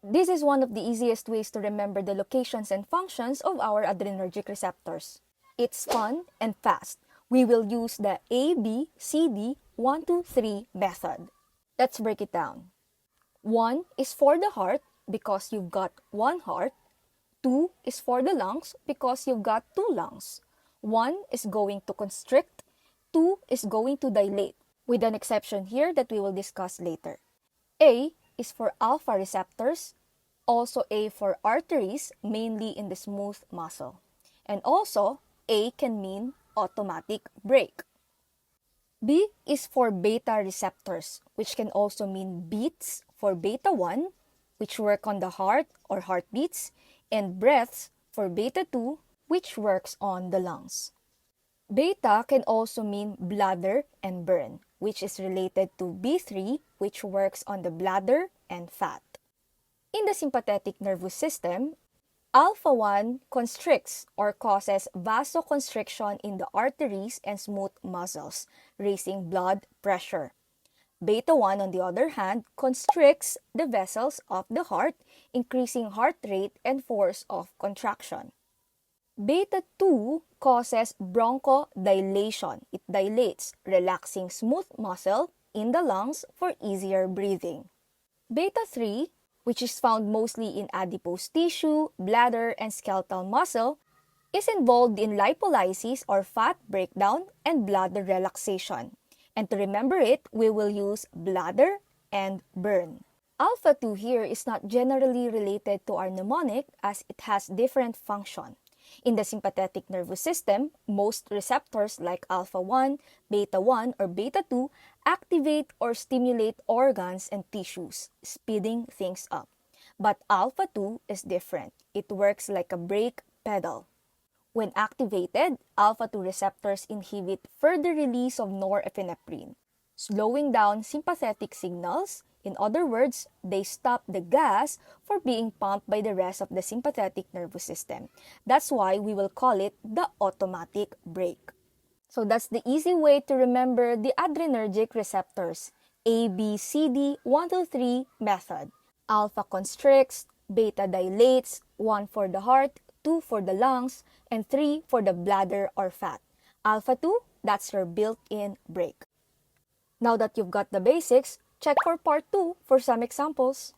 This is one of the easiest ways to remember the locations and functions of our adrenergic receptors. It's fun and fast. We will use the ABCD 1, 2, 3 method. Let's break it down. 1 is for the heart because you've got one heart. 2 is for the lungs because you've got two lungs. 1 is going to constrict, 2 is going to dilate, with an exception here that we will discuss later. A is for alpha receptors, also A for arteries, mainly in the smooth muscle. And also, A can mean automatic brake. B is for beta receptors, which can also mean beats for beta 1, which work on the heart or heartbeats, and breaths for beta 2, which works on the lungs. Beta can also mean bladder and burn, which is related to B3, which works on the bladder and fat. In the sympathetic nervous system, alpha 1 constricts or causes vasoconstriction in the arteries and smooth muscles, raising blood pressure. Beta 1, on the other hand, constricts the vessels of the heart, increasing heart rate and force of contraction. Beta 2 causes bronchodilation. It dilates, relaxing smooth muscle in the lungs for easier breathing. Beta 3, which is found mostly in adipose tissue, bladder, and skeletal muscle, is involved in lipolysis or fat breakdown and bladder relaxation. And to remember it, we will use bladder and burn. Alpha 2 here is not generally related to our mnemonic as it has different function. In the sympathetic nervous system, most receptors like alpha 1, beta 1, or beta 2 activate or stimulate organs and tissues, speeding things up. But alpha 2 is different. It works like a brake pedal. When activated, alpha 2 receptors inhibit further release of norepinephrine, slowing down sympathetic signals. In other words, they stop the gas for being pumped by the rest of the sympathetic nervous system. That's why we will call it the automatic brake. So that's the easy way to remember the adrenergic receptors. ABCD 1, 2, 3 method. Alpha constricts, beta dilates, 1 for the heart, 2 for the lungs, and 3 for the bladder or fat. Alpha 2, that's your built-in brake. Now that you've got the basics, check for part 2 for some examples.